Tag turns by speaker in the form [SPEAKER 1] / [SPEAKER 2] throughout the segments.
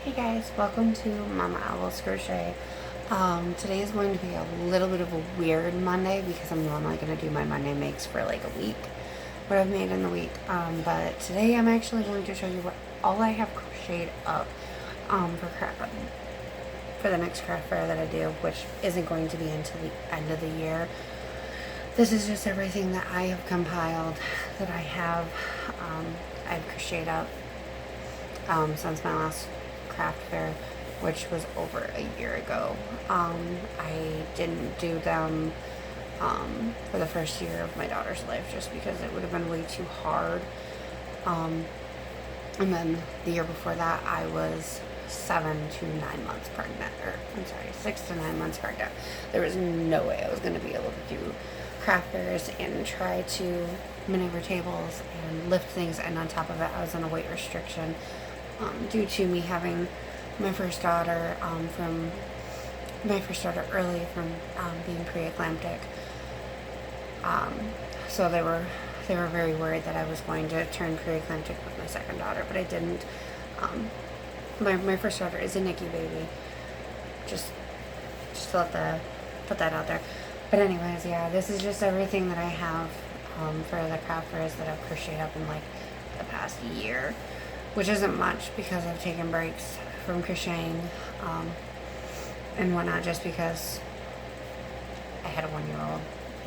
[SPEAKER 1] Hey guys, welcome to Mama Owl's Crochet. Today is going to be a little bit of a weird Monday because I'm normally going to do my Monday makes for like a week, what I've made in the week. But today I'm actually going to show you what all I have crocheted up for the next craft fair that I do, which isn't going to be until the end of the year. This is just everything that I have compiled that I've crocheted up since my last craft fair, which was over a year ago. I didn't do them for the first year of my daughter's life just because it would have been way too hard. And then the year before that, I was 7 to 9 months pregnant, 6 to 9 months pregnant. There was no way I was going to be able to do craft fairs and try to maneuver tables and lift things, and on top of it, I was on a weight restriction due to me having my first daughter early from being pre-eclamptic. So they were very worried that I was going to turn pre-eclamptic with my second daughter, but I didn't. My first daughter is a NICU baby. Just to put that out there. But anyways, yeah, this is just everything that I have for the craft fairs that I've crocheted up in like the past year, which isn't much because I've taken breaks from crocheting and whatnot just because I had a 1-year-old.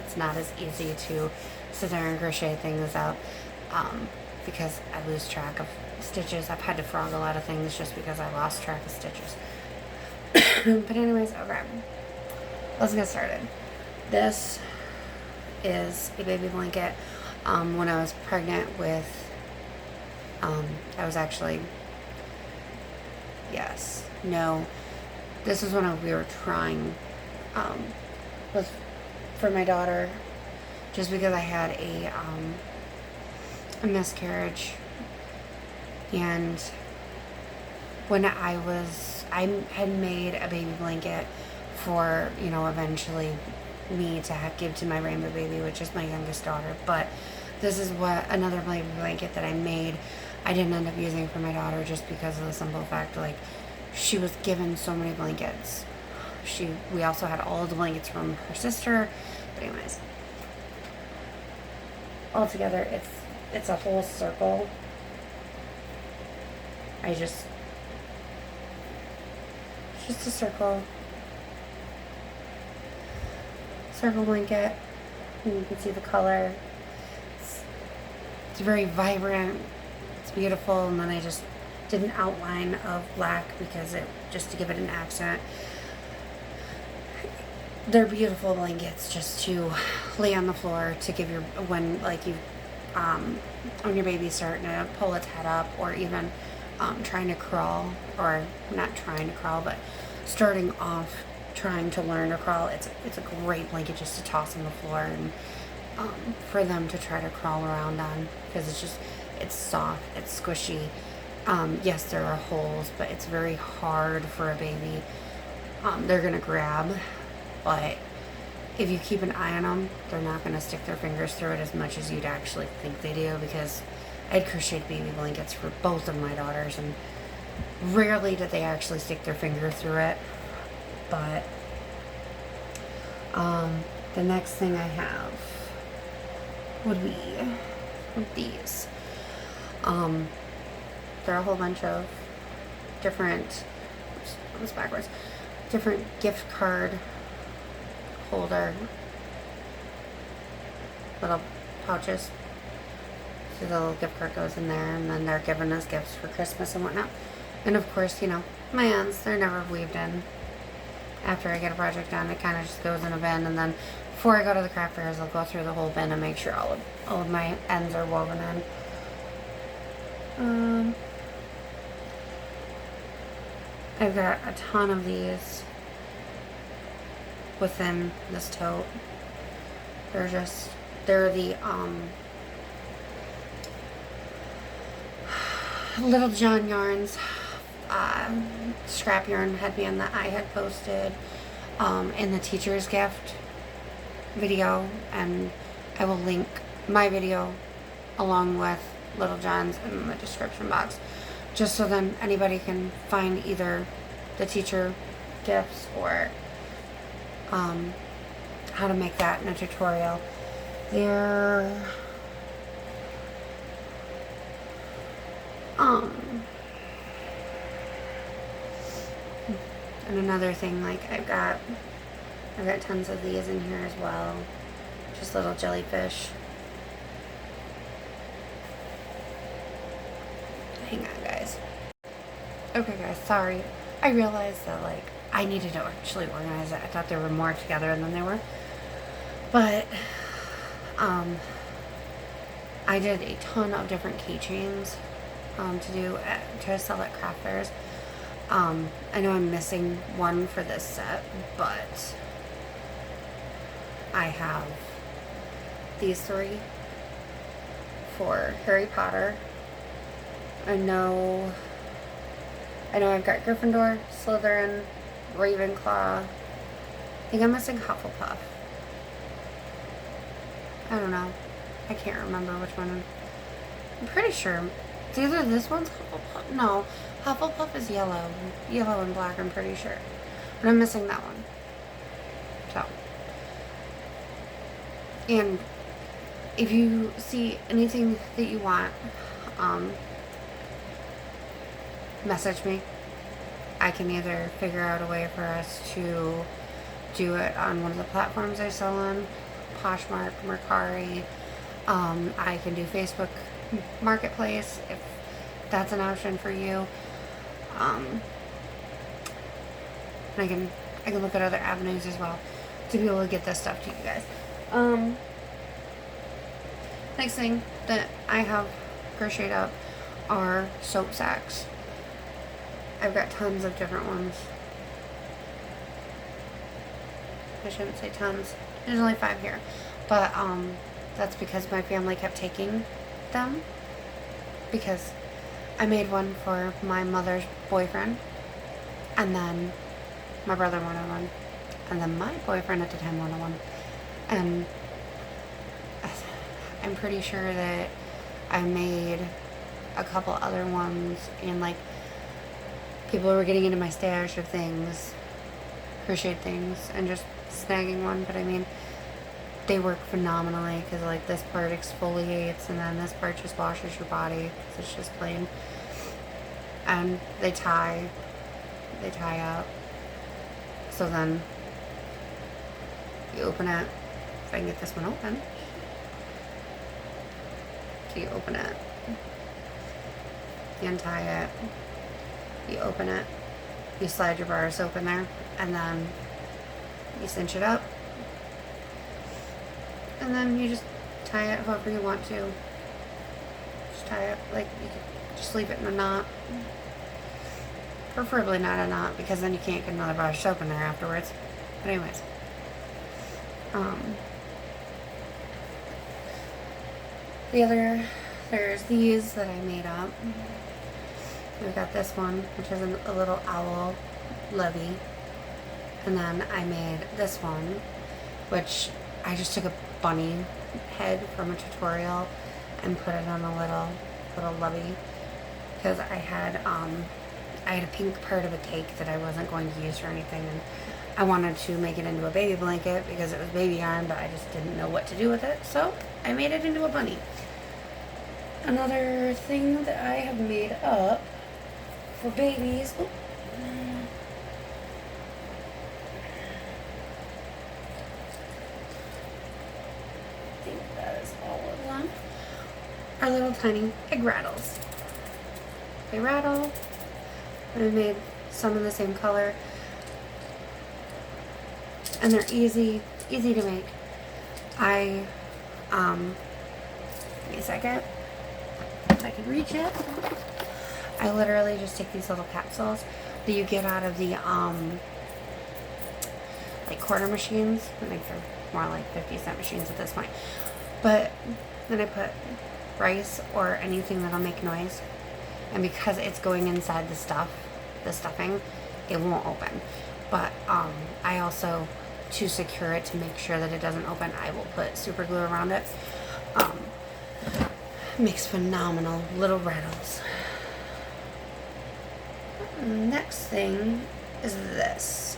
[SPEAKER 1] It's not as easy to sit there and crochet things up because I lose track of stitches. I've had to frog a lot of things just because I lost track of stitches. But anyways, okay, let's get started. This is a baby blanket. When I was pregnant with I was actually, this is when we were trying for my daughter, just because I had a miscarriage, and when I had made a baby blanket for, eventually me to give to my rainbow baby, which is my youngest daughter, but this is another baby blanket that I made. I didn't end up using for my daughter just because of the simple fact, she was given so many blankets. We also had all of the blankets from her sister. But anyways, altogether, it's a whole circle. It's just a circle blanket, and you can see the color. It's very vibrant. It's beautiful, and then I just did an outline of black because just to give it an accent. They're beautiful blankets just to lay on the floor to give when your baby's starting to pull its head up, or even trying to crawl, or not trying to crawl, but starting off trying to learn to crawl. It's a great blanket just to toss on the floor and for them to try to crawl around on, because it's soft, it's squishy. Yes, there are holes, but it's very hard for a baby. They're gonna grab, but if you keep an eye on them, they're not gonna stick their fingers through it as much as you'd actually think they do, because I'd crocheted baby blankets for both of my daughters, and rarely did they actually stick their finger through it. But the next thing I have would be these. There are a whole bunch of different gift card holder little pouches. So the little gift card goes in there, and then they're giving us gifts for Christmas and whatnot. And of course, my ends, they're never weaved in. After I get a project done, it kind of just goes in a bin, and then before I go to the craft fairs, I'll go through the whole bin and make sure all of my ends are woven in. I've got a ton of these within this tote. They're the Little John yarns, scrap yarn headband that I had posted in the teacher's gift video, and I will link my video along with Little John's in the description box, just so then anybody can find either the teacher gifts or how to make that in a tutorial. There, and another thing, like I've got tons of these in here as well. Just little jellyfish. Hang on, guys. Okay, guys, sorry. I realized that, like, I needed to actually organize it. I thought there were more together than they were. But, I did a ton of different keychains to sell at craft fairs. I know I'm missing one for this set, but I have these 3 for Harry Potter. I know I've got Gryffindor, Slytherin, Ravenclaw. I think I'm missing Hufflepuff. I don't know. I can't remember which one. I'm pretty sure it's either this one's Hufflepuff. No, Hufflepuff is yellow. Yellow and black, I'm pretty sure. But I'm missing that one. So. And if you see anything that you want, message me. I can either figure out a way for us to do it on one of the platforms I sell on, Poshmark, Mercari. I can do Facebook Marketplace if that's an option for you. And I can look at other avenues as well to be able to get this stuff to you guys. Next thing that I have crocheted up are soap sacks. I've got tons of different ones. I shouldn't say tons. There's only 5 here. But that's because my family kept taking them. Because I made one for my mother's boyfriend. And then my brother wanted one. And then my boyfriend at the time wanted one. And I'm pretty sure that I made a couple other ones, and like people were getting into my stash of things, crocheted things, and just snagging one. But I mean, they work phenomenally because like this part exfoliates and then this part just washes your body. It's just plain. And they tie up. So then you open it. If I can get this one open. So you open it. You untie it. You open it. You slide your bars open there. And then you cinch it up. And then you just tie it however you want to. Just tie it like you can just leave it in a knot. Preferably not a knot because then you can't get another bar of soap in there afterwards. But anyways. There's these that I made up. We've got this one, which is a little owl levy. And then I made this one, which I just took a bunny head from a tutorial and put it on a little levy. Because I had a pink part of a cake that I wasn't going to use for anything. And I wanted to make it into a baby blanket because it was baby yarn, but I just didn't know what to do with it. So I made it into a bunny. Another thing that I have made up for babies. Oh. I think that is all of them. Are little tiny egg rattles. They rattle. And I made some in the same color. And they're easy to make. Give me a second. If I can reach it. I literally just take these little capsules that you get out of the like quarter machines. I think they're more like 50-cent machines at this point. But then I put rice or anything that'll make noise. And because it's going inside the stuffing, it won't open. But I also, to secure it, to make sure that it doesn't open, I will put super glue around it. Makes phenomenal little rattles. Next thing is this.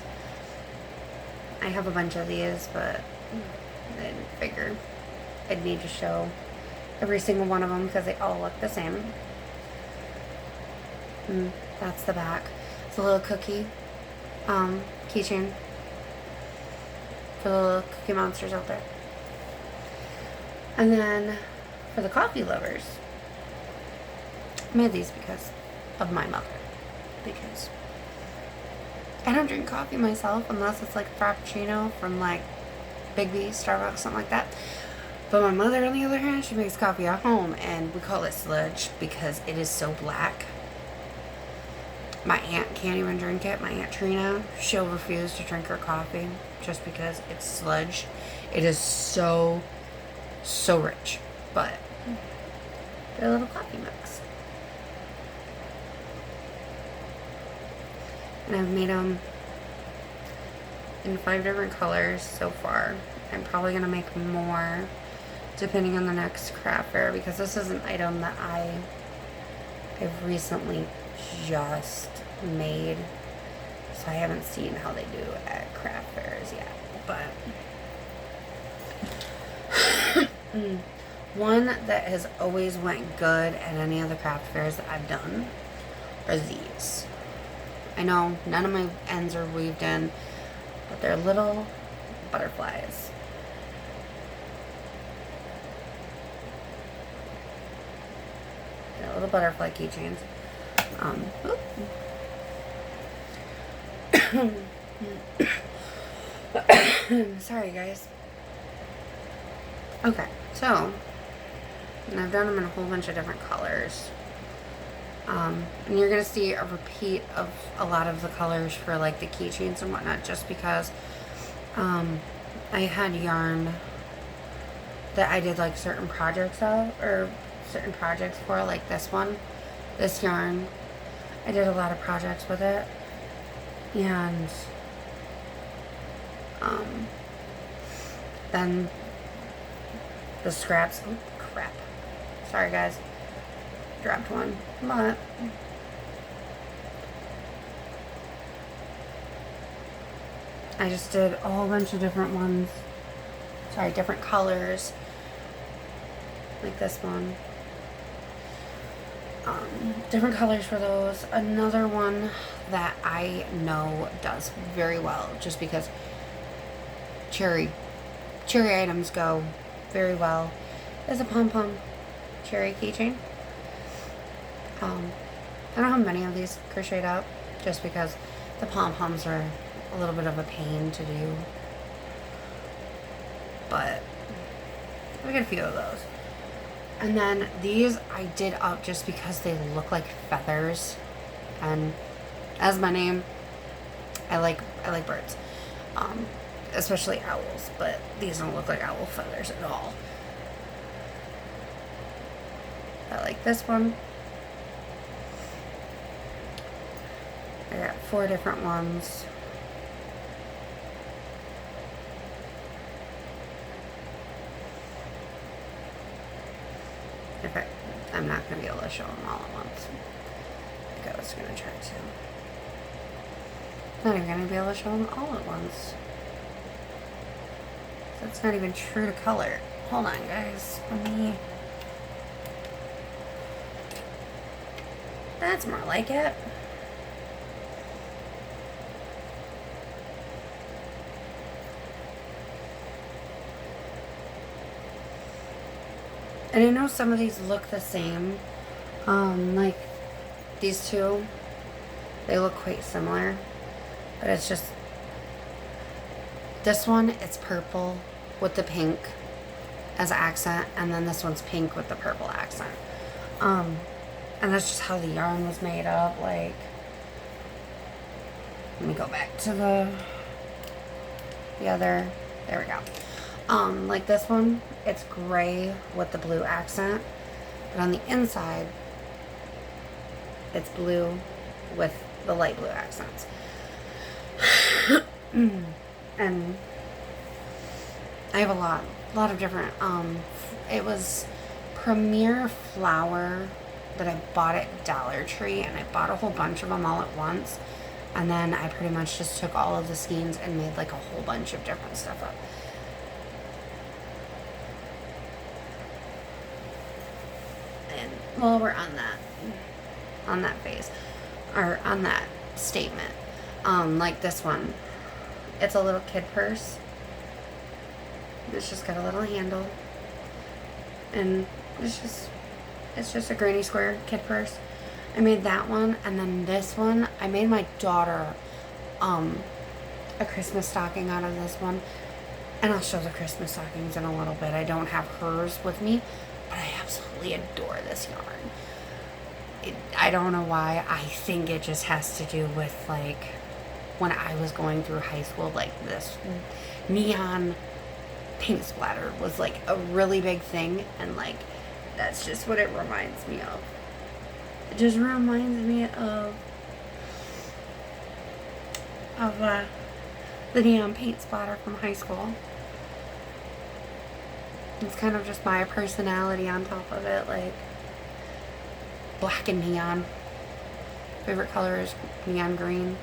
[SPEAKER 1] I have a bunch of these, but I didn't figure I'd need to show every single one of them because they all look the same. That's the back. It's a little cookie keychain for the little cookie monsters out there. And then for the coffee lovers, I made these because of my mother. Because I don't drink coffee myself unless it's like a frappuccino from like Big B, Starbucks, something like that. But my mother, on the other hand, she makes coffee at home, and we call it sludge because it is so black. My aunt can't even drink it. My Aunt Trina, she'll refuse to drink her coffee just because it's sludge. It is so rich. But a little coffee mix. And I've made them in 5 different colors so far. I'm probably going to make more depending on the next craft fair because this is an item that I've recently just made, so I haven't seen how they do at craft fairs yet. But one that has always went good at any of the craft fairs that I've done are these. I know none of my ends are weaved in, but they're little butterflies. They're little butterfly keychains. Sorry, guys. Okay, so, and I've done them in a whole bunch of different colors. And you're going to see a repeat of a lot of the colors for like the keychains and whatnot, just because I had yarn that I did like certain projects of, or certain projects for, like this one, this yarn. I did a lot of projects with it, and then the scraps. Oh crap! Sorry guys, dropped one, but I just did a whole bunch of different ones. Sorry, different colors, like this one. Different colors for those. Another one that I know does very well, just because cherry items go very well, is a pom-pom cherry keychain. I don't have many of these crocheted up, just because the pom-poms are a little bit of a pain to do, but I got a few of those. And then these I did up just because they look like feathers, and as my name, I like birds, especially owls, but these don't look like owl feathers at all. I like this one. I got 4 different ones. Okay, I'm not going to be able to show them all at once. I think I was going to try to. Not even going to be able to show them all at once. That's not even true to color. Hold on, guys. Let me... That's more like it. And I know some of these look the same. Like these two, they look quite similar. But it's just, this one, it's purple with the pink as an accent. And then this one's pink with the purple accent. And that's just how the yarn was made up. Like, let me go back to the other, there we go. Like this one, it's gray with the blue accent, but on the inside, it's blue with the light blue accents. And I have a lot of different, it was Premier Flower that I bought at Dollar Tree, and I bought a whole bunch of them all at once. And then I pretty much just took all of the skeins and made like a whole bunch of different stuff up. And while we're on that phase, or on that statement, like this one, it's a little kid purse. It's just got a little handle, and it's just a granny square kid purse. I made that one, and then this one, I made my daughter a Christmas stocking out of this one, and I'll show the Christmas stockings in a little bit. I don't have hers with me, but I absolutely adore this yarn. I don't know why. I think it just has to do with, like, when I was going through high school, like, this neon paint splatter was, like, a really big thing, and, like, that's just what it reminds me of. It just reminds me of the neon paint splatter from high school. It's kind of just my personality on top of it, like black and neon. Favorite color is neon green.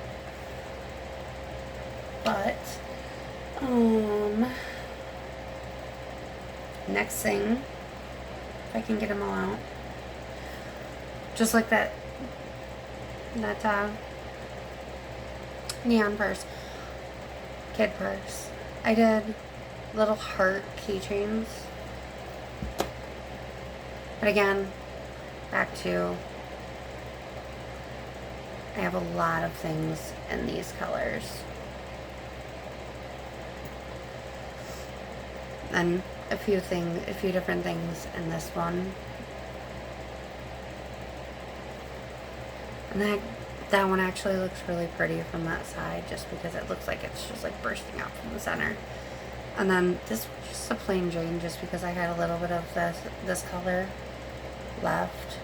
[SPEAKER 1] But next thing, if I can get them all out, just like that neon purse, kid purse, I did little heart keychains. But again, back to, I have a lot of things in these colors. And a few different things in this one. And that one actually looks really pretty from that side, just because it looks like it's just like bursting out from the center. And then this was just a plain Jane, just because I had a little bit of this color left.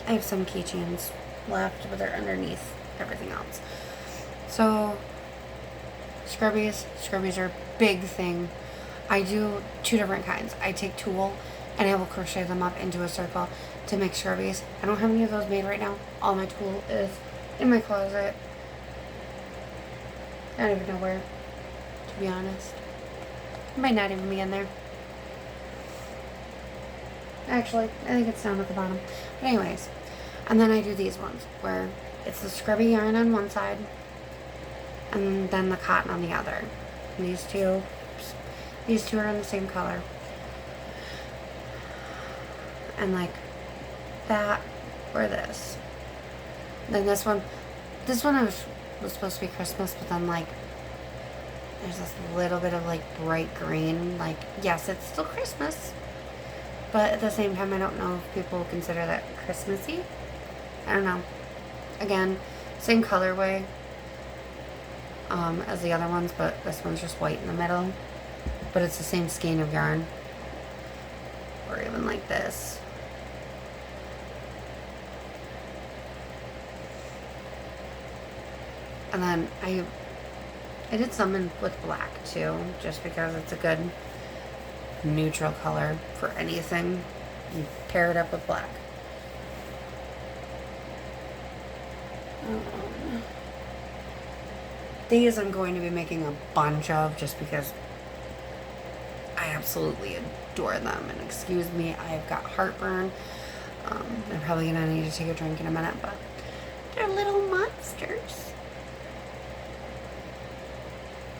[SPEAKER 1] I have some keychains left, but they're underneath everything else. So scrubbies are a big thing. I do two different kinds. I take tulle and I will crochet them up into a circle to make scrubbies. I don't have any of those made right now. All my tulle is in my closet. I don't even know where, to be honest. It might not even be in there. Actually, I think it's down at the bottom. But anyways, and then I do these ones where it's the scrubby yarn on one side and then the cotton on the other. And these two are in the same color. And like that or this. Then this one was supposed to be Christmas, but then like there's this little bit of like bright green. Like, yes, it's still Christmas, but at the same time I don't know if people consider that Christmassy. I don't know. Again, same colorway as the other ones, but this one's just white in the middle. But it's the same skein of yarn. Or even like this. And then I did some with black too, just because it's a good neutral color for anything. You pair it up with black. These I'm going to be making a bunch of, just because I absolutely adore them. And excuse me, I've got heartburn. I'm probably going to need to take a drink in a minute, but they're little monsters.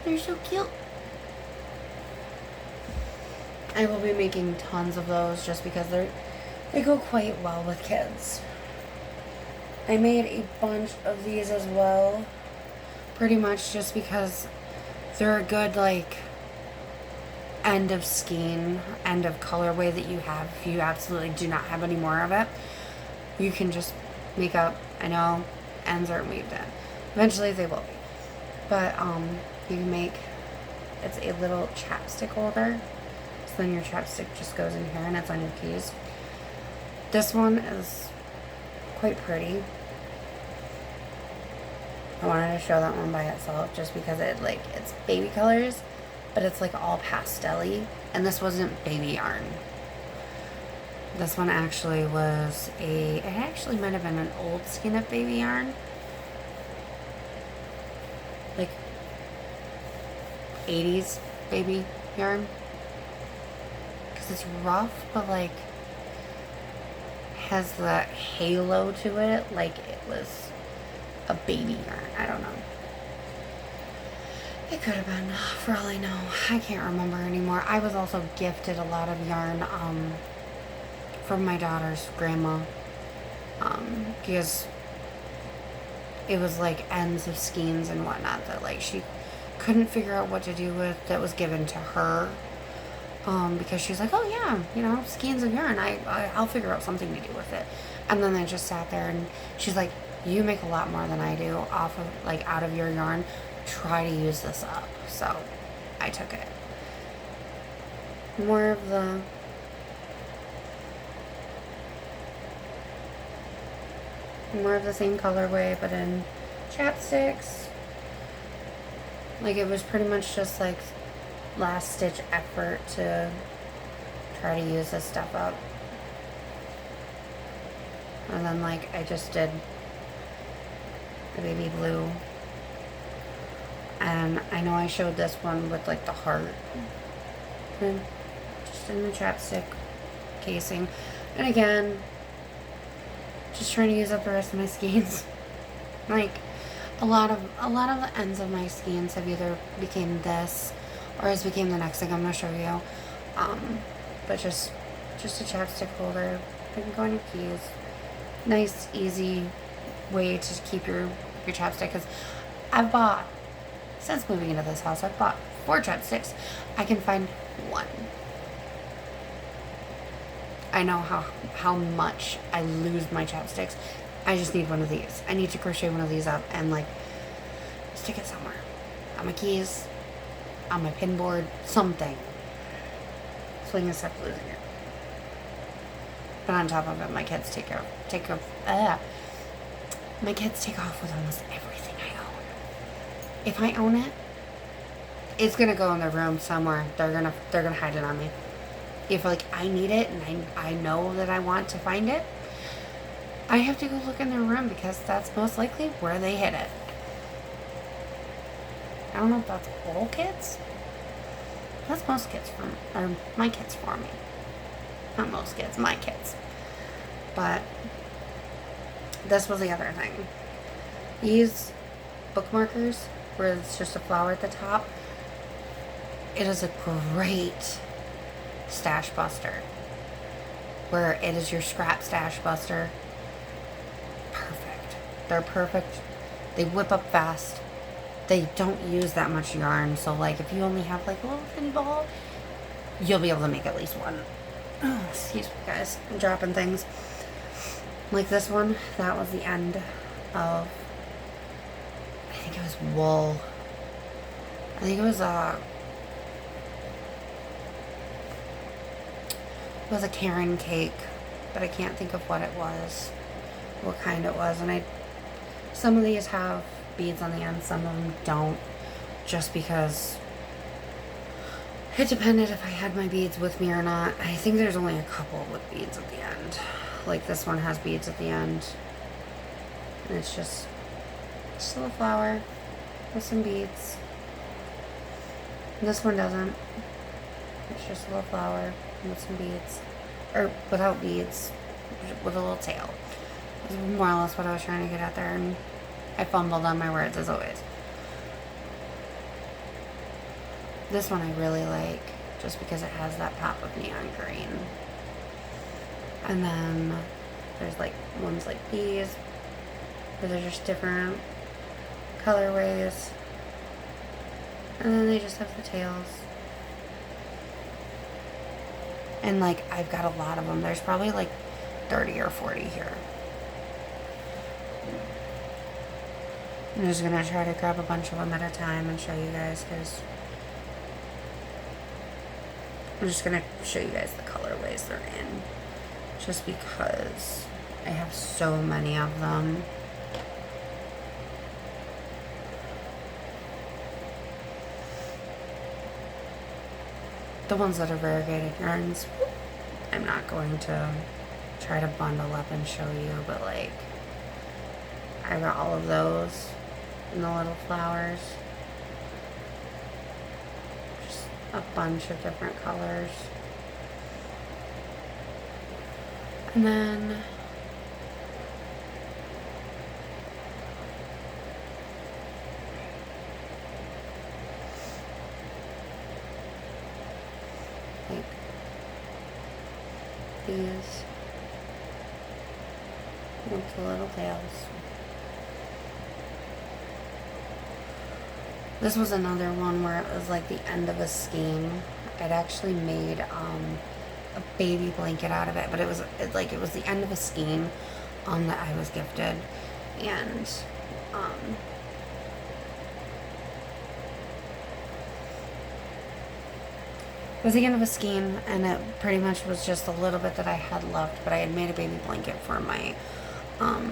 [SPEAKER 1] They're so cute. I will be making tons of those just because they go quite well with kids. I made a bunch of these as well, pretty much just because they're a good like end of skein, end of colorway that you have. If you absolutely do not have any more of it, you can just make up. I know ends aren't weaved in. Eventually they will be. But you can make, it's a little chapstick holder. So then your chapstick just goes in here and it's on your keys. This one is quite pretty. I wanted to show that one by itself just because it's baby colors, but it's like all pastel-y. And this wasn't baby yarn. This one actually was it actually might have been an old skein of baby yarn. Like 80s baby yarn. Because it's rough, but like has the halo to it like it was a baby yarn. I don't know. It could have been, for all I know. I can't remember anymore. I was also gifted a lot of yarn from my daughter's grandma, because it was like ends of skeins and whatnot that like she couldn't figure out what to do with, that was given to her, because she's like, oh yeah, you know, skeins of yarn, I'll figure out something to do with it. And then I just sat there and she's like, you make a lot more than I do off of, like, out of your yarn, try to use this up. So I took it. More of the same colorway, but in chapsticks. Like, it was pretty much just like last stitch effort to try to use this stuff up. And then like I just did the baby blue, and I know I showed this one with like the heart, and just in the chapstick casing. And again, just trying to use up the rest of my skeins. Like a lot of the ends of my skeins have either became this or has became the next thing I'm gonna show you. But just a chapstick holder. It can go on your keys. Nice, easy way to keep your chapstick. Because I've bought, since moving into this house, I've bought 4 chapsticks. I can find 1. I know how much I lose my chapsticks. I just need one of these. I need to crochet one of these up and like stick it somewhere. On my keys, on my pin board, something. So I can stop losing it. But on top of it, my kids take off with almost everything I own. If I own it, it's gonna go in their room somewhere. They're gonna hide it on me. If like I need it and I know that I want to find it, I have to go look in their room because that's most likely where they hid it. I don't know if that's all kids. That's most kids or my kids for me. Not most kids, my kids. But this was the other thing. These bookmarkers, where it's just a flower at the top, it is a great stash buster. Where it is your scrap stash buster. Perfect. They're perfect. They whip up fast. They don't use that much yarn. So like if you only have like a little thin ball, you'll be able to make at least one. Oh, excuse me guys, I'm dropping things. Like this one, that was the end of, I think it was wool. I think it was a Karen cake, but I can't think of what it was, what kind it was. And some of these have beads on the end, some of them don't, just because it depended if I had my beads with me or not. I think there's only a couple with beads at the end. Like this one has beads at the end. And it's just a little flower with some beads. And this one doesn't. It's just a little flower with some beads. Or without beads, with a little tail. That's more or less what I was trying to get at there. And I fumbled on my words as always. This one I really like, just because it has that pop of neon green. And then there's like ones like these, where they're just different colorways. And then they just have the tails. And like, I've got a lot of them. There's probably like 30 or 40 here. I'm just gonna try to grab a bunch of them at a time and show you guys, because I'm just going to show you guys the colorways they're in, just because I have so many of them. the ones that are variegated yarns, I'm not going to try to bundle up and show you, but like, I got all of those and the little flowers. Just a bunch of different colors. And then like these with the little tails. This was another one where it was like the end of a skein. I'd actually made a baby blanket out of it, but it was the end of a skein that I was gifted, and it was the end of a skein, and it pretty much was just a little bit that I had left, but I had made a baby blanket for my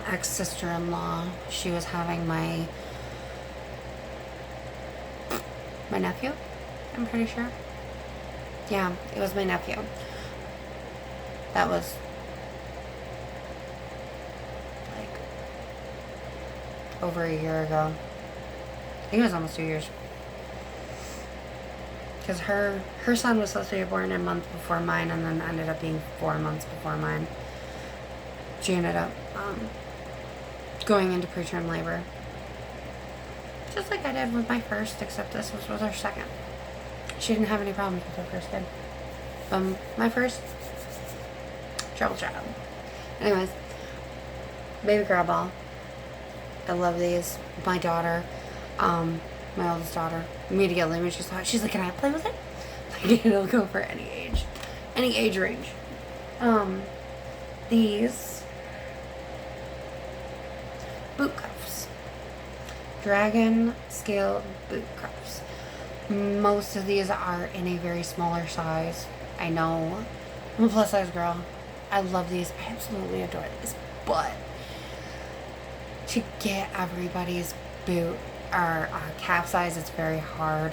[SPEAKER 1] ex-sister-in-law. She was having my nephew, I'm pretty sure. Yeah, it was my nephew. That was like over a year ago. I think it was almost 2 years. Because her son was supposed to be born a month before mine, and then ended up being 4 months before mine. She ended up going into preterm labor. Just like I did with my first, except this was with her second. She didn't have any problems with her first kid. My first, trouble child. Anyways, baby girl ball. I love these. My daughter, my oldest daughter, immediately when she saw it, she's like, "Can I play with it?" Like, it'll go for any age range. These boot cuffs. Dragon scale boot cuffs. Most of these are in a very smaller size. I know I'm a plus size girl. I love these. I absolutely adore these. But to get everybody's boot or calf size, it's very hard.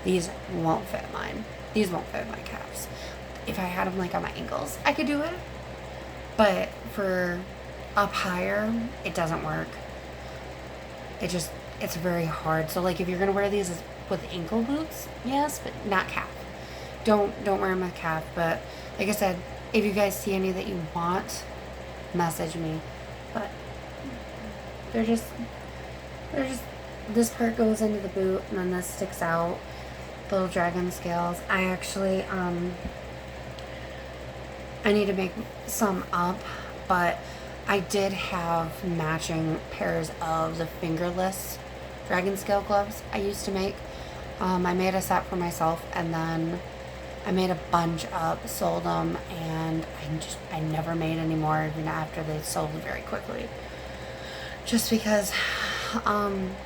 [SPEAKER 1] These won't fit mine. These won't fit my calves. If I had them like on my ankles, I could do it. But for up higher, it doesn't work. It's very hard. So like if you're gonna wear these with ankle boots, yes, but not calf. Don't wear them with calf. But like I said, if you guys see any that you want, message me. But they're just this part goes into the boot, and then this sticks out. Little dragon scales. I actually I need to make some up, but I did have matching pairs of the fingerless dragon scale gloves I used to make. I made a set for myself, and then I made a bunch up, sold them, and I never made any more even after they sold very quickly. Just because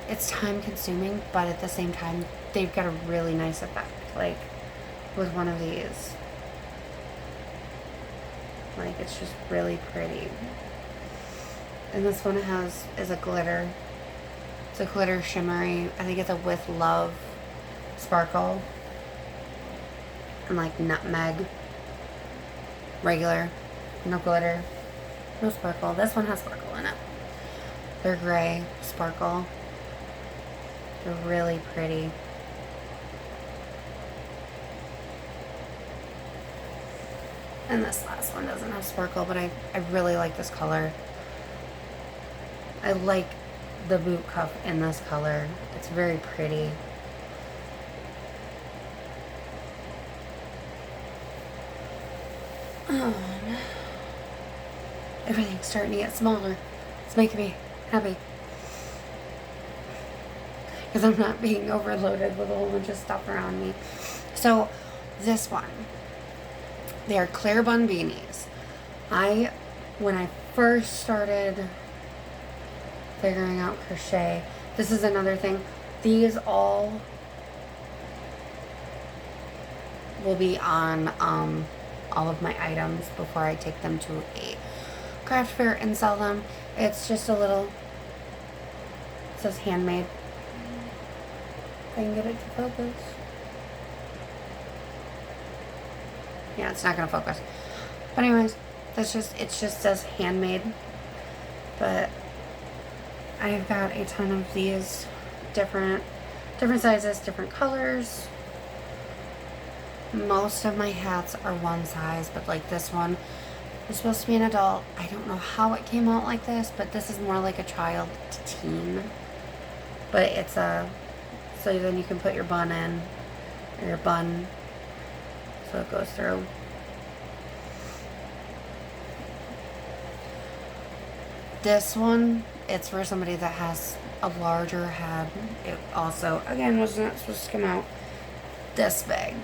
[SPEAKER 1] it's time consuming, but at the same time, they've got a really nice effect. Like with one of these, like it's just really pretty. And this one is a glitter. It's a glitter shimmery. I think it's a With Love sparkle. And like nutmeg. Regular. No glitter. No sparkle. This one has sparkle in it. They're gray. Sparkle. They're really pretty. And this last one doesn't have sparkle, but I really like this color. I like the boot cuff in this color. It's very pretty. Everything's starting to get smaller. It's making me happy. Because I'm not being overloaded with a whole bunch of stuff around me. So, this one. They are Claire Bun beanies. When I first started figuring out crochet, this is another thing. These all will be on all of my items before I take them to a craft fair and sell them. It's just a little, it says handmade. If I can get it to focus. Yeah, it's not gonna focus. But anyways, it just says handmade. But I've got a ton of these different sizes, different colors. Most of my hats are one size, but like this one is supposed to be an adult. I don't know how it came out like this, but this is more like a child to teen. But it's a, so then you can put your bun in, or your bun, so it goes through. This one, it's for somebody that has a larger head. It also, again, was not supposed to come out this big.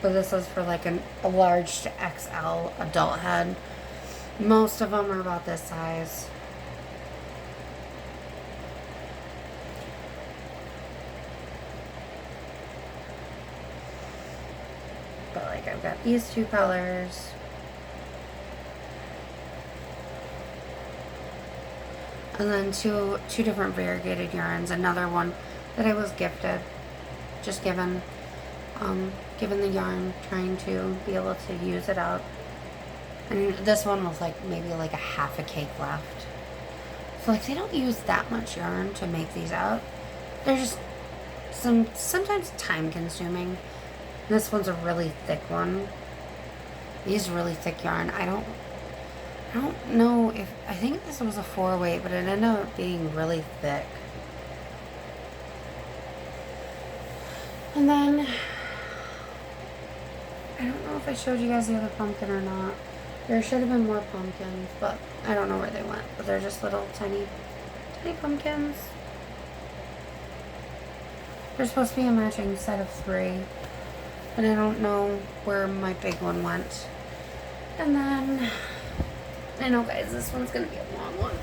[SPEAKER 1] But this is for like a large to XL adult head. Most of them are about this size. But like I've got these two colors. And then two different variegated yarns. Another one that I was gifted, just given the yarn, trying to be able to use it up. And this one was like maybe like a half a cake left. So like they don't use that much yarn to make these out. They're just sometimes time consuming. This one's a really thick one. These really thick yarn. I don't know if, I think this was a 4-weight, but it ended up being really thick. And then, I don't know if I showed you guys the other pumpkin or not. There should have been more pumpkins, but I don't know where they went. But they're just little tiny pumpkins. There's supposed to be a matching set of 3, but I don't know where my big one went. And then, I know guys, this one's gonna be a long one.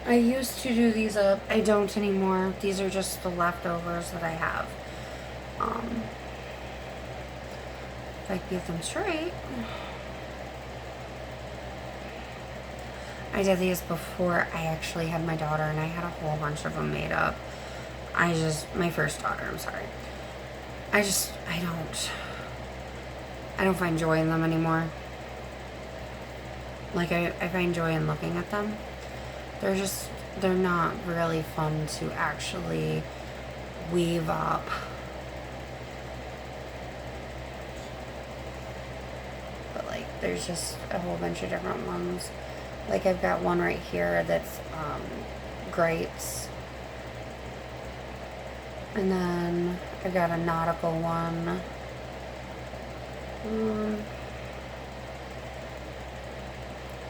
[SPEAKER 1] I used to do these up. I don't anymore. These are just the leftovers that I have. If I can get them straight. I did these before I actually had my daughter, and I had a whole bunch of them made up. My first daughter, I'm sorry. I don't find joy in them anymore. Like, I find joy in looking at them. They're not really fun to actually weave up. But, like, there's just a whole bunch of different ones. Like, I've got one right here that's, grapes. And then I've got a nautical one. I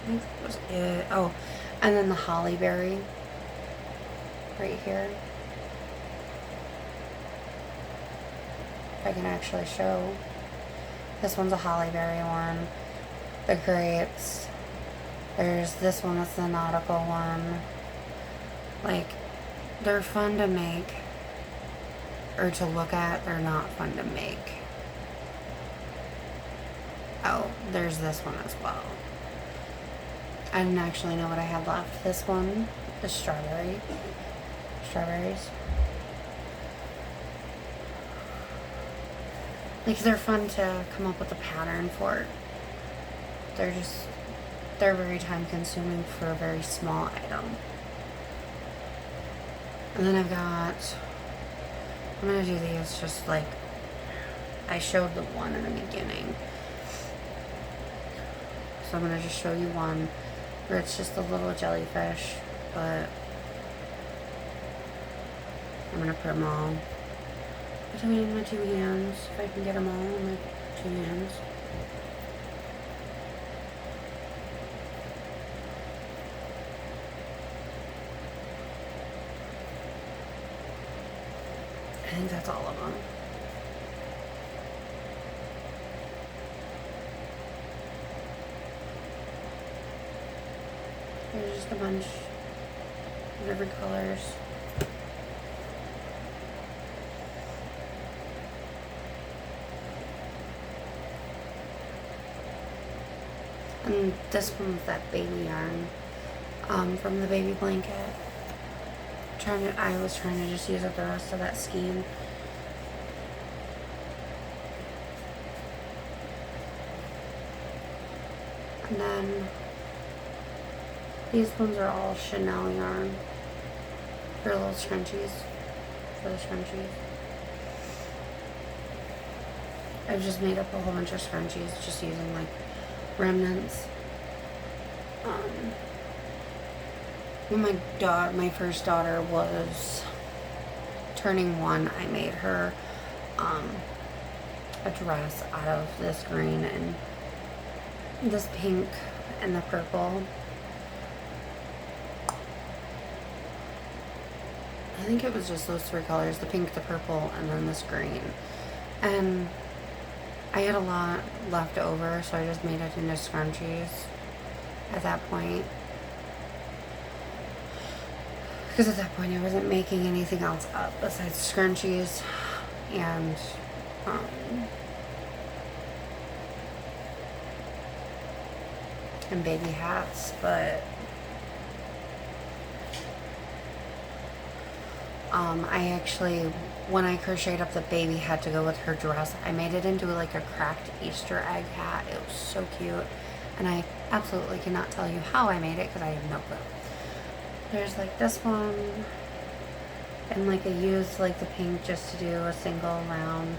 [SPEAKER 1] think that was it. Oh, and then the holly berry right here. If I can actually show. This one's a holly berry one. The grapes. There's this one that's the nautical one. Like, they're fun to make. Or to look at. They're not fun to make. Oh, there's this one as well. I didn't actually know what I had left. This one, the strawberries. Like, they're fun to come up with a pattern for. They're very time consuming for a very small item. And then I'm gonna do these just like I showed the one in the beginning. So I'm gonna just show you one where it's just a little jellyfish, but I'm gonna put them all between my 2 hands, if I can get them all in my 2 hands. I think that's all of them. There's just a bunch of different colors. And this one was that baby yarn from the baby blanket. I was trying to just use up the rest of that skein. And then these ones are all Chanel yarn for little scrunchies, for the scrunchies. I've just made up a whole bunch of scrunchies just using like remnants. When my first daughter was turning 1, I made her a dress out of this green and this pink and the purple. I think it was just those 3 colors, the pink, the purple, and then this green. And I had a lot left over, so I just made it into scrunchies at that point. Because at that point I wasn't making anything else up besides scrunchies and baby hats, but I actually, when I crocheted up the baby hat to go with her dress, I made it into like a cracked Easter egg hat. It was so cute, and I absolutely cannot tell you how I made it because I have no clue. There's like this one, and like I used like the pink just to do a single round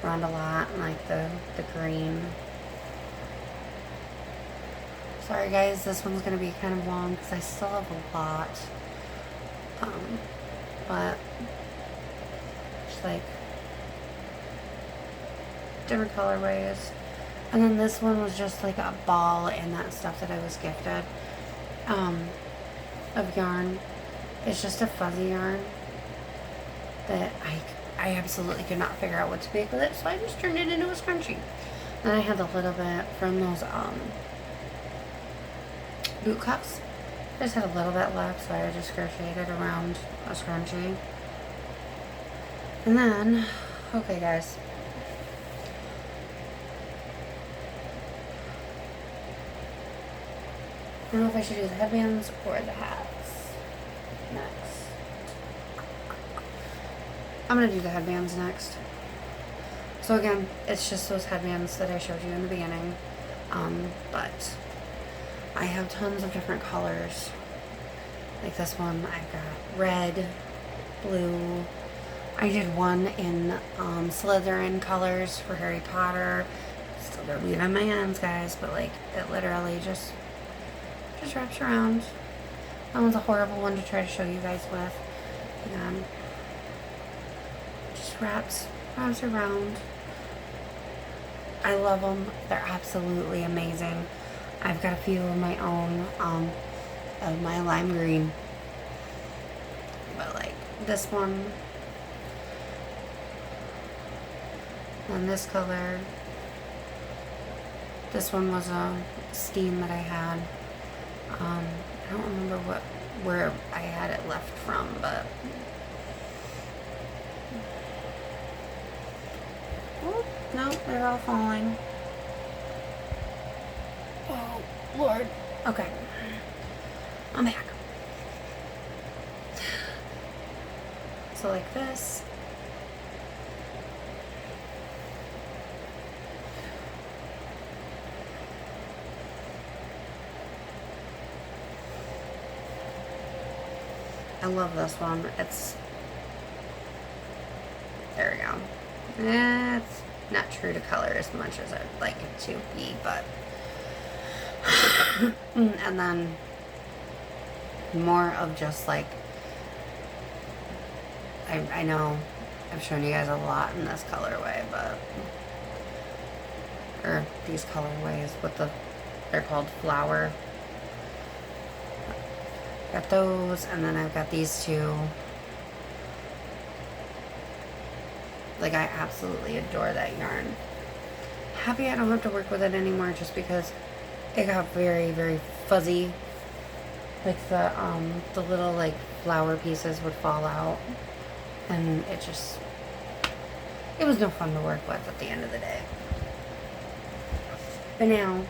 [SPEAKER 1] a lot, and like the green. Sorry guys, this one's gonna be kind of long because I still have a lot. But just like different colorways. And then this one was just like a ball and that stuff that I was gifted of yarn. It's just a fuzzy yarn that I absolutely could not figure out what to make with it, so I just turned it into a scrunchie. Then I had a little bit from those boot cups. I just had a little bit left, so I just crocheted around a scrunchie. And then, okay guys, I don't know if I should do the headbands or the hats next. I'm going to do the headbands next. So again, it's just those headbands that I showed you in the beginning. But I have tons of different colors. Like this one, I've got red, blue. I did one in Slytherin colors for Harry Potter. Still gonna leave it in my hands, guys, but like it literally just wraps around. That one's a horrible one to try to show you guys with. And just wraps around. I love them. They're absolutely amazing. I've got a few of my own of my lime green. But like this one and this color. This one was a steam that I had. I don't remember where I had it left from, but oh, no, they're all falling. Oh, Lord. Okay. I'm back. So like this. I love this one. It's, there we go. It's not true to color as much as I'd like it to be, but and then more of just like, I know I've shown you guys a lot in this colorway, but, or these colorways with they're called flower. Got those, and then I've got these two. Like, I absolutely adore that yarn. Happy I don't have to work with it anymore just because it got very, very fuzzy. Like the little like flower pieces would fall out, and it was no fun to work with at the end of the day. But now,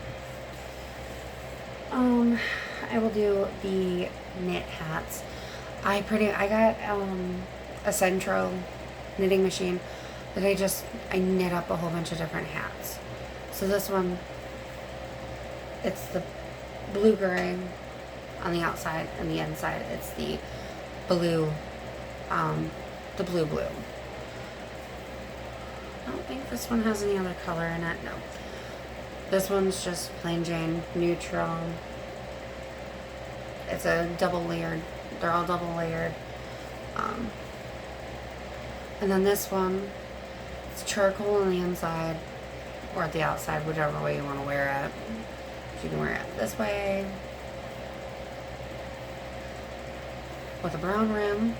[SPEAKER 1] I will do the knit hats. I got a Centro knitting machine that I knit up a whole bunch of different hats. So this one, it's the blue gray on the outside, and the inside it's the blue, blue. I don't think this one has any other color in it. No. This one's just plain Jane neutral. It's a double layered. They're all double layered. And then this one, it's charcoal on the inside or at the outside, whichever way you want to wear it. You can wear it this way with a brown rim,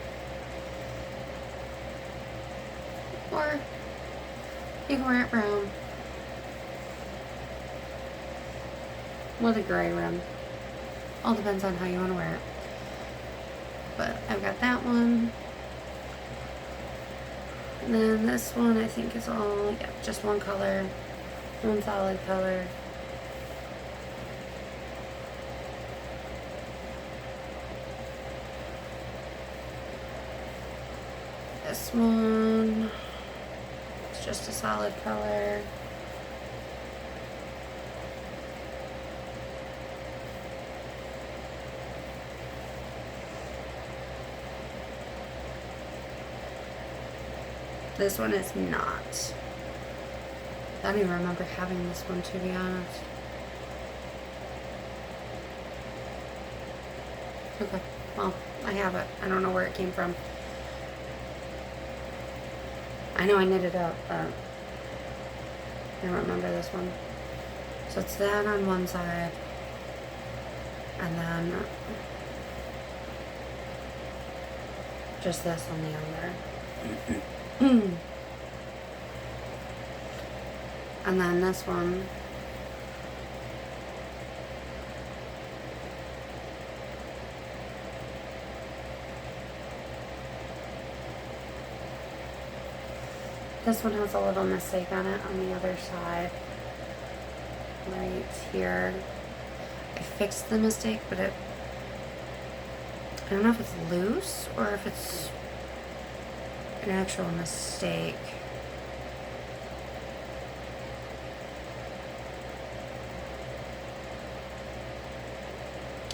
[SPEAKER 1] or you can wear it brown with a gray rim. All depends on how you want to wear it. But I've got that one. And then this one I think is all, yeah, just one color, one solid color. This one, it's just a solid color. This one is not. I don't even remember having this one, to be honest. Okay, well, I have it. I don't know where it came from. I know I knitted up, but I don't remember this one. So it's that on one side, and then just this on the other. And then this one, this one has a little mistake on it on the other side, right here. I fixed the mistake, but I don't know if it's loose or if it's an actual mistake.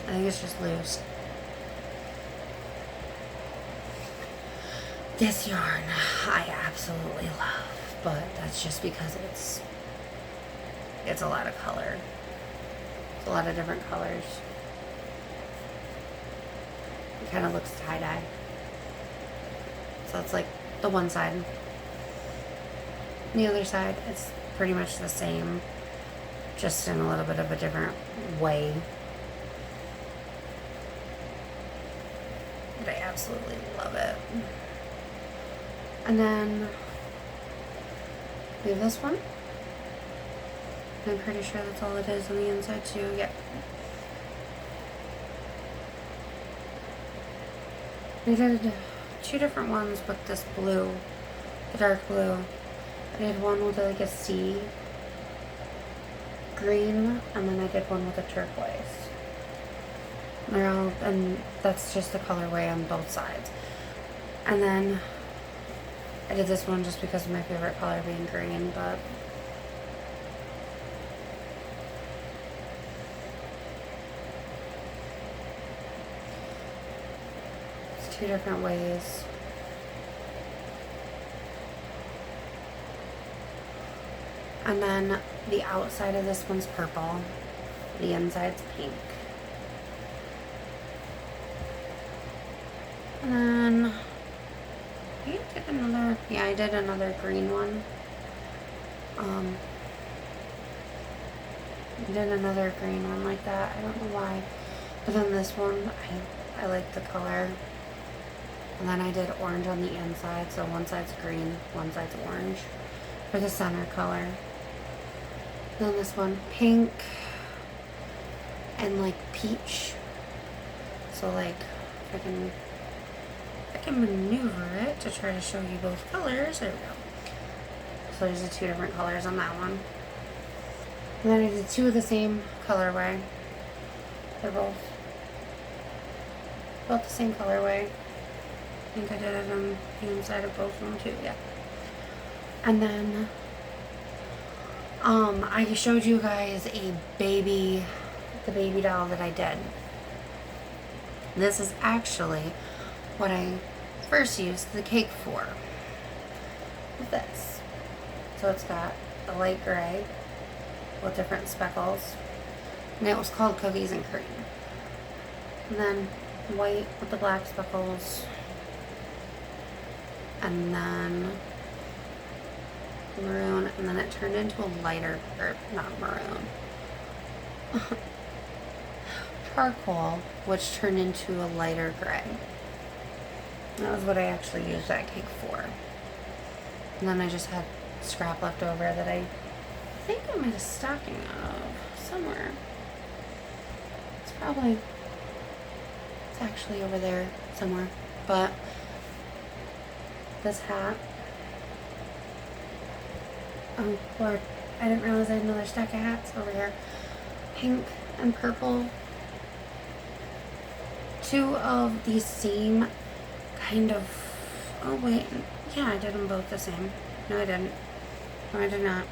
[SPEAKER 1] I think it's just loose. This yarn I absolutely love, but that's just because it's a lot of color. It's a lot of different colors. It kind of looks tie-dye. So it's like the one side. And the other side, it's pretty much the same, just in a little bit of a different way. But I absolutely love it. And then we have this one. I'm pretty sure that's all it is on the inside too. Yep. I did two different ones with this blue, the dark blue. I did one with like a sea green, and then I did one with a turquoise. They're all, and that's just the colorway on both sides. And then I did this one just because of my favorite color being green, but it's two different ways. And then the outside of this one's purple, the inside's pink. And then I did another green one. I did another green one like that. I don't know why. But then this one, I like the color. And then I did orange on the inside. So one side's green, one side's orange for the center color. Then this one, pink and like peach. So like, if I can maneuver it to try to show you both colors. There we go. So there's the two different colors on that one. And then I did two of the same colorway. They're both Both the same colorway. I think I did it on the inside of both of them too, yeah. And then, I showed you guys the baby doll that I did. This is actually what I first used the cake for. This. So it's got a light gray with different speckles. And it was called Cookies and Cream. And then white with the black speckles. And then maroon. And then it turned into a lighter, or not maroon. Charcoal, which turned into a lighter gray. That was what I actually used that cake for. And then I just had scrap left over that I think I made a stocking out of somewhere. It's actually over there somewhere. But this hat. Oh Lord, I didn't realize I had another stack of hats over here. Pink and purple. Two of these same kind of, oh wait, yeah, I did them both the same. No, I didn't. No, I did not.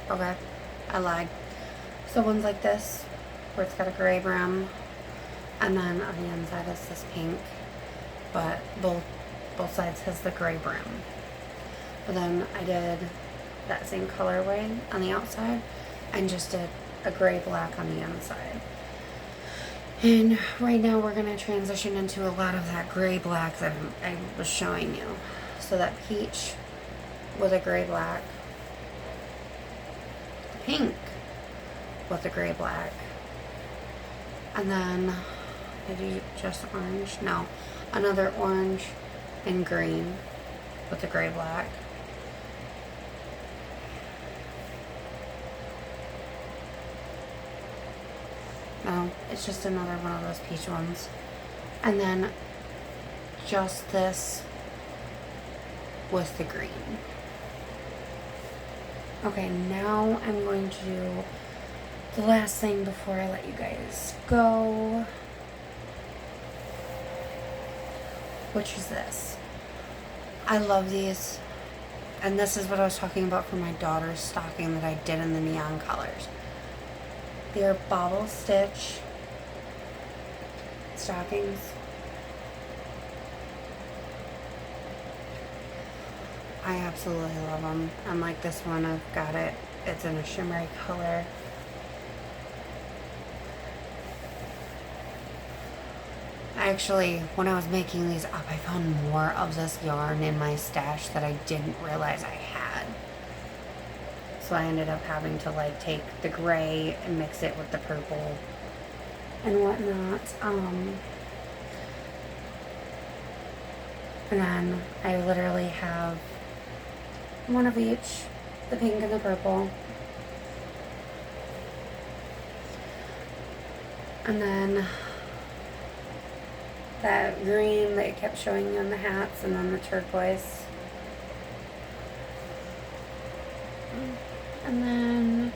[SPEAKER 1] Okay, I lied. So one's like this, where it's got a gray brim, and then on the inside is this pink, but both sides has the gray brim. But then I did that same colorway on the outside, and just did a gray black on the inside. And right now we're going to transition into a lot of that gray black that I was showing you. So that peach with a gray black, pink with a gray black, and then did you just orange? No, another orange and green with the gray black. No, it's just another one of those peach ones. And then just this with the green. Okay, now I'm going to do the last thing before I let you guys go, which is this. I love these. And this is what I was talking about for my daughter's stocking that I did in the neon colors. They're bobble stitch stockings. I absolutely love them. Unlike this one, I've got it. It's in a shimmery color. Actually, when I was making these up, I found more of this yarn in my stash that I didn't realize I had. So I ended up having to like take the gray and mix it with the purple and whatnot. And then I literally have one of each, the pink and the purple. And then that green that it kept showing you on the hats, and then the turquoise. And then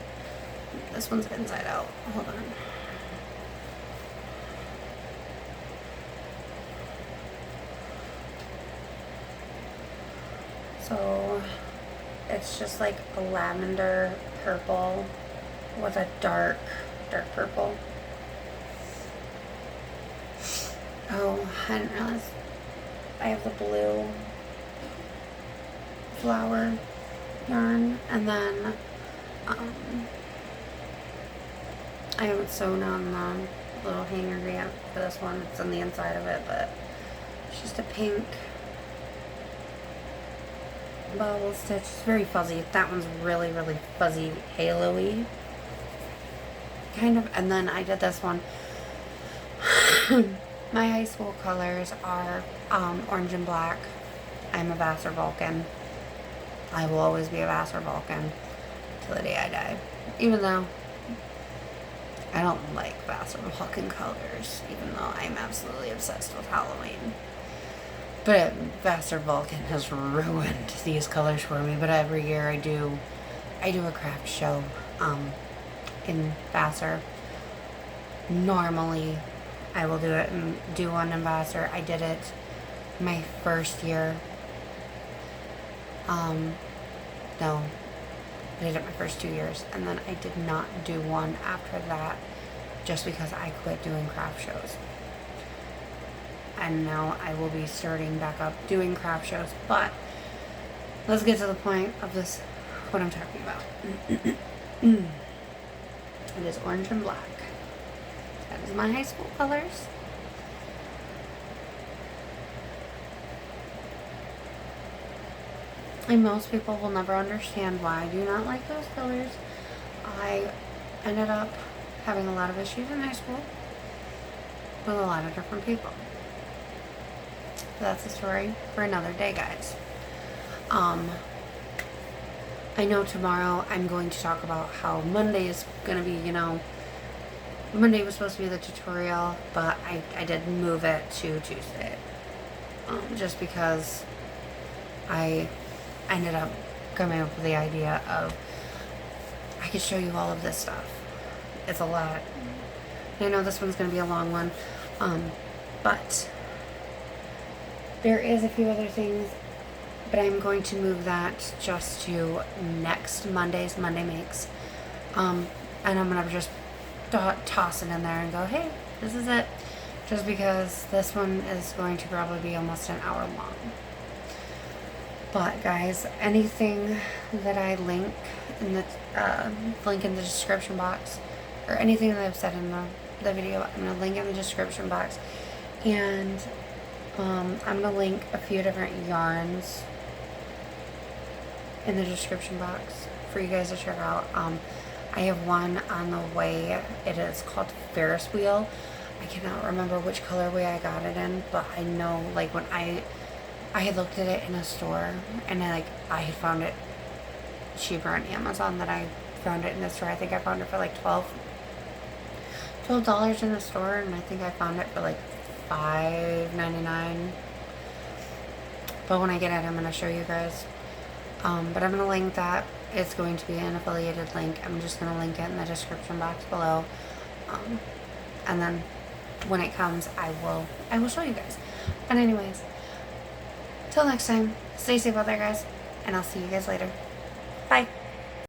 [SPEAKER 1] this one's inside out. Hold on. So it's just like a lavender purple with a dark purple. Oh, I didn't realize I have the blue flower yarn, and then I haven't sewn on the little hanger yet for this one. It's on the inside of it, but it's just a pink bobble stitch. It's very fuzzy. That one's really, really fuzzy, halo-y kind of. And then I did this one. My high school colors are orange and black. I'm a Vassar Vulcan. I will always be a Vassar Vulcan till the day I die. Even though I don't like Vassar Vulcan colors, even though I'm absolutely obsessed with Halloween. But Vassar Vulcan has ruined these colors for me. But every year I do a craft show in Vassar. Normally I will do it and do one ambassador. I did it my first year. No, I did it my first 2 years, and then I did not do one after that just because I quit doing craft shows. And now I will be starting back up doing craft shows. But let's get to the point of this, what I'm talking about. It is orange and black. That is my high school colors. And most people will never understand why I do not like those colors. I ended up having a lot of issues in high school with a lot of different people. That's a story for another day, guys. I know tomorrow I'm going to talk about how Monday is going to be, Monday was supposed to be the tutorial, but I did move it to Tuesday. Just because I ended up coming up with the idea of I could show you all of this stuff. It's a lot. I know this one's going to be a long one, but there is a few other things, but I'm going to move that just to next Monday's Monday Makes, and I'm going to just toss it in there and go, hey, this is it, just because this one is going to probably be almost an hour long. But guys, anything that I link in the link in the description box, or anything that I've said in the video, I'm going to link in the description box. And I'm going to link a few different yarns in the description box for you guys to check out. I have one on the way. It is called Ferris Wheel. I cannot remember which colorway I got it in, but I know, like, when I had looked at it in a store, and I had found it cheaper on Amazon than I found it in the store. I think I found it for like $12 in the store, and I think I found it for like $5.99. But when I get it, I'm going to show you guys. But I'm going to link that. It's going to be an affiliated link. I'm just going to link it in the description box below. And then when it comes, I will show you guys. But anyways, till next time, stay safe out there, guys, and I'll see you guys later. Bye.